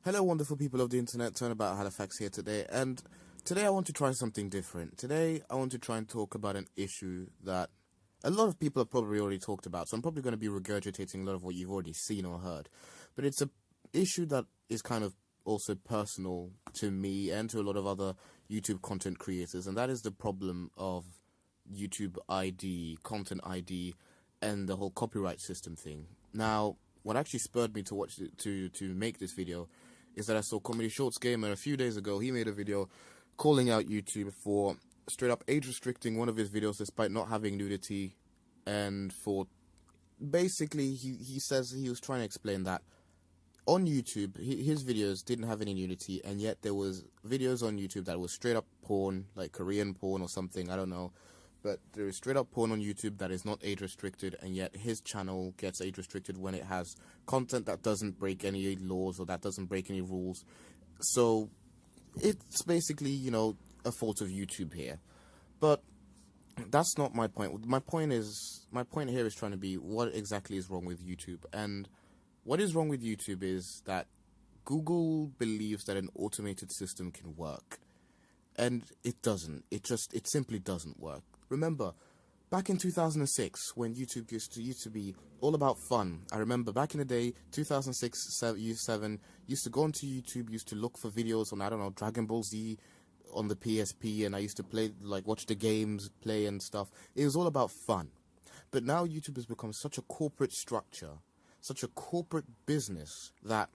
Hello wonderful people of the internet, Turnabout Halifax here today, and today I want to try something different. Today I want to try and talk about an issue that a lot of people have probably already talked about, so I'm probably going to be regurgitating a lot of what you've already seen or heard. But it's a issue that is kind of also personal to me and to a lot of other YouTube content creators, and that is the problem of YouTube ID, content ID, and the whole copyright system thing. Now, what actually spurred me to watch to make this video is that I saw ComedyShortsGamer a few days ago. He made a video calling out YouTube for straight up age restricting one of his videos despite not having nudity, and for basically he says he was trying to explain that on YouTube his videos didn't have any nudity, and yet there was videos on YouTube that was straight up porn, like Korean porn or something, I don't know. But there is straight up porn on YouTube that is not age restricted, and yet his channel gets age restricted when it has content that doesn't break any laws or that doesn't break any rules. So it's basically, you know, a fault of YouTube here. But that's not my point. My point here is trying to be what exactly is wrong with YouTube. And what is wrong with YouTube is that Google believes that an automated system can work. And it doesn't. It simply doesn't work. Remember, back in 2006, when YouTube used to be all about fun. I remember back in the day, 2006, 7, used to go onto YouTube, used to look for videos on, I don't know, Dragon Ball Z on the PSP, and I used to play, like, watch the games, play and stuff. It was all about fun. But now YouTube has become such a corporate structure, such a corporate business, that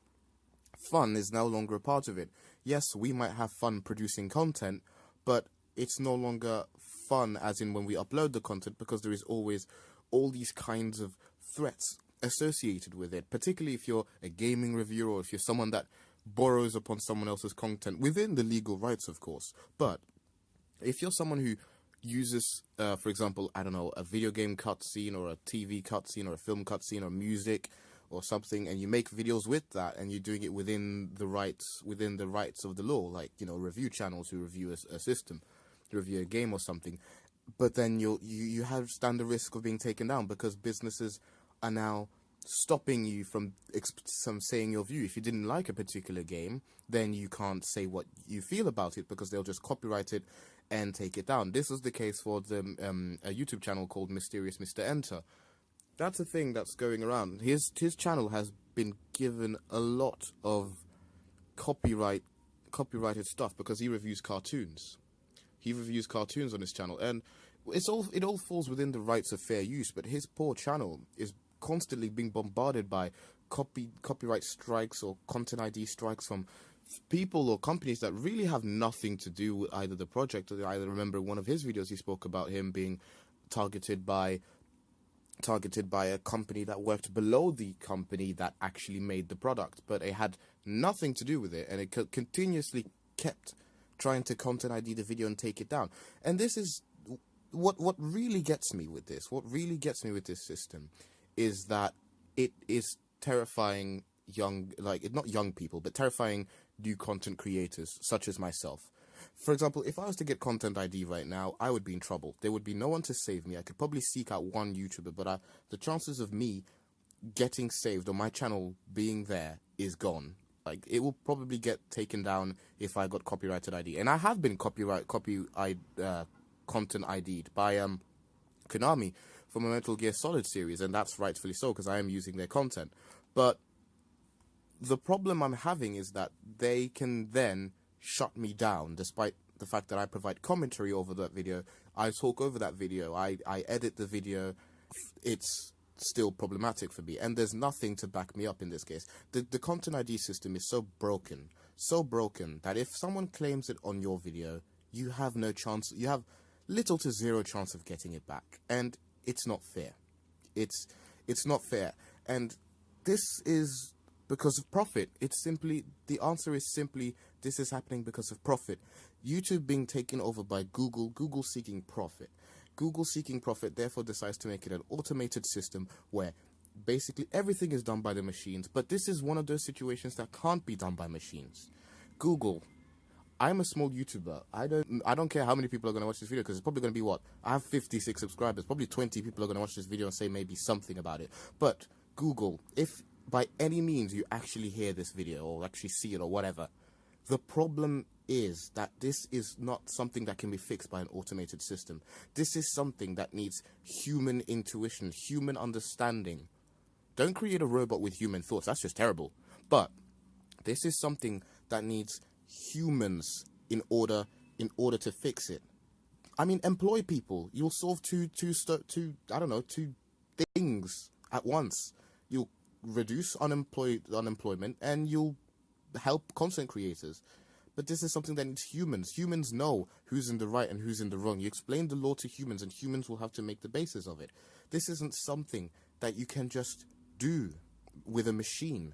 fun is no longer a part of it. Yes, we might have fun producing content, but it's no longer fun as in when we upload the content, because there is always all these kinds of threats associated with it, particularly if you're a gaming reviewer or if you're someone that borrows upon someone else's content, within the legal rights, of course. But if you're someone who uses, for example, I don't know, a video game cutscene or a TV cutscene or a film cutscene or music or something, and you make videos with that, and you're doing it within the rights of the law, like, you know, review channels who review a system, review a game or something, but then you stand the risk of being taken down, because businesses are now stopping you from saying your view. If you didn't like a particular game, then you can't say what you feel about it, because they'll just copyright it and take it down. This was the case for a YouTube channel called Mysterious Mr. Enter. That's a thing that's going around. His channel has been given a lot of copyrighted stuff because he reviews cartoons. He reviews cartoons on his channel, and it all falls within the rights of fair use. But his poor channel is constantly being bombarded by copyright strikes or content ID strikes from people or companies that really have nothing to do with either the project or I remember one of his videos he spoke about him being targeted by a company that worked below the company that actually made the product, but it had nothing to do with it, and it continuously kept trying to content ID the video and take it down. And this is what really gets me with this. What really gets me with this system is that it is terrifying not young people, but terrifying new content creators such as myself. For example, if I was to get content ID right now, I would be in trouble. There would be no one to save me. I could probably seek out one YouTuber, but the chances of me getting saved or my channel being there is gone. Like, it will probably get taken down if I got copyrighted ID. And I have been content ID'd by Konami from a Metal Gear Solid series, and that's rightfully so, because I am using their content. But the problem I'm having is that they can then shut me down, despite the fact that I provide commentary over that video. I talk over that video, I edit the video. It's still problematic for me, and there's nothing to back me up in this case. The content ID system is so broken that if someone claims it on your video, you have no chance, you have little to zero chance of getting it back, and it's not fair. It's not fair, and this is because of profit. The answer is simply, this is happening because of profit. YouTube being taken over by Google seeking profit. Google seeking profit therefore decides to make it an automated system where basically everything is done by the machines, but this is one of those situations that can't be done by machines. Google, I'm a small YouTuber. I don't care how many people are going to watch this video, because it's probably going to be what? I have 56 subscribers. Probably 20 people are going to watch this video and say maybe something about it. But Google, if by any means you actually hear this video or actually see it or whatever, the problem is that this is not something that can be fixed by an automated system. This is something that needs human intuition, human understanding. Don't create a robot with human thoughts. That's just terrible. But this is something that needs humans in order to fix it. I mean, employ people. You'll solve two things at once. You'll reduce unemployment, and you'll help content creators. But this is something that needs humans. Humans know who's in the right and who's in the wrong. You explain the law to humans, and humans will have to make the basis of it. This isn't something that you can just do with a machine.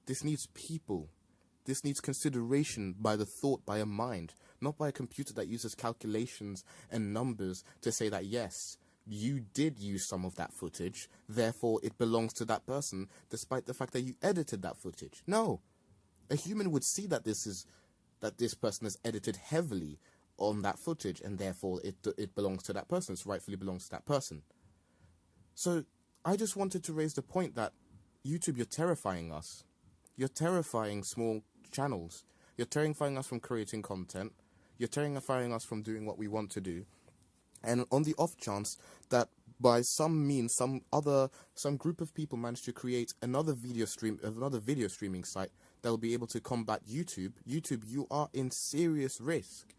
This needs people. This needs consideration by the thought, by a mind, not by a computer that uses calculations and numbers to say that, yes, you did use some of that footage, therefore it belongs to that person, despite the fact that you edited that footage. No. A human would see that this person has edited heavily on that footage, and therefore it belongs to that person. It rightfully belongs to that person. So I just wanted to raise the point that YouTube, you're terrifying us. You're terrifying small channels. You're terrifying us from creating content. You're terrifying us from doing what we want to do. And on the off chance that by some means, some group of people manage to create another video streaming site that will be able to combat YouTube, you are in serious risk.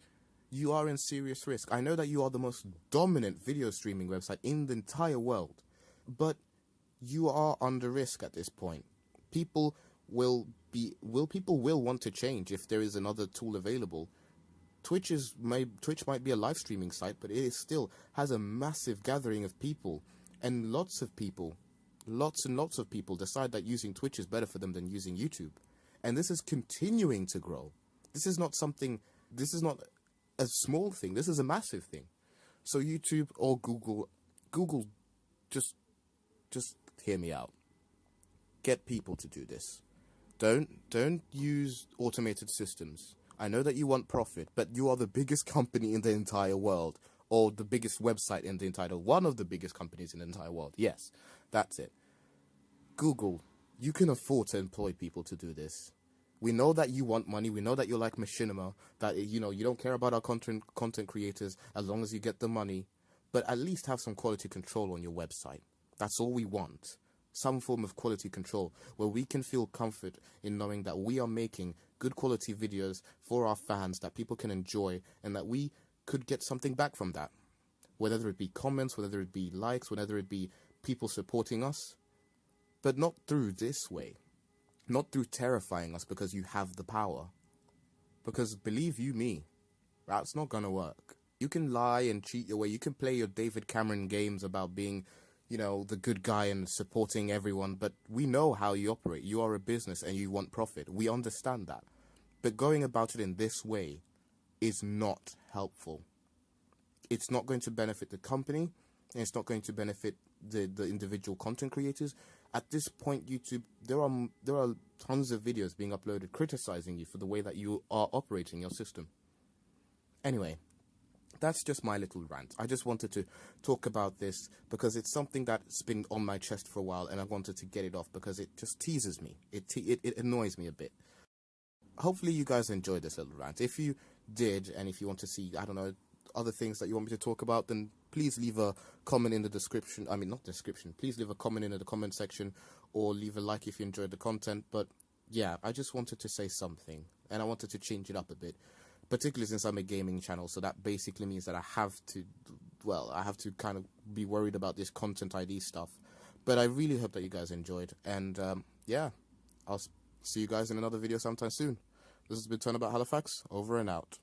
You are in serious risk. I know that you are the most dominant video streaming website in the entire world, but you are under risk at this point. People will want to change if there is another tool available. Twitch might be a live streaming site, but it still has a massive gathering of people, and lots and lots of people decide that using Twitch is better for them than using YouTube. And this is continuing to grow. This is not a small thing. This is a massive thing. So YouTube or Google, just hear me out. Get people to do this. Don't use automated systems. I know that you want profit, but you are the biggest company in the entire world, or the biggest website in the entire world, one of the biggest companies in the entire world. Yes, that's it. Google, you can afford to employ people to do this. We know that you want money. We know that you're like machinima, that you don't care about our content creators as long as you get the money. But at least have some quality control on your website. That's all we want. Some form of quality control where we can feel comfort in knowing that we are making good quality videos for our fans that people can enjoy, and that we could get something back from that. Whether it be comments, whether it be likes, whether it be people supporting us. But not through this way. Not through terrifying us because you have the power. Because believe you me, that's not gonna work. You can lie and cheat your way. You can play your David Cameron games about being, the good guy and supporting everyone, but we know how you operate. You are a business and you want profit. We understand that. But going about it in this way is not helpful. It's not going to benefit the company, and it's not going to benefit the individual content creators. At this point, YouTube, there are tons of videos being uploaded criticizing you for the way that you are operating your system. Anyway, that's just my little rant. I just wanted to talk about this because it's something that's been on my chest for a while, and I wanted to get it off because it just teases me. It annoys me a bit. Hopefully you guys enjoyed this little rant. If you did, and if you want to see, I don't know, other things that you want me to talk about, then please leave a comment in the description. I mean, not description. Please leave a comment in the comment section, or leave a like if you enjoyed the content. But yeah, I just wanted to say something, and I wanted to change it up a bit. Particularly since I'm a gaming channel, so that basically means that I have to kind of be worried about this content ID stuff. But I really hope that you guys enjoyed, and yeah, I'll see you guys in another video sometime soon. This has been Turnabout Halifax, over and out.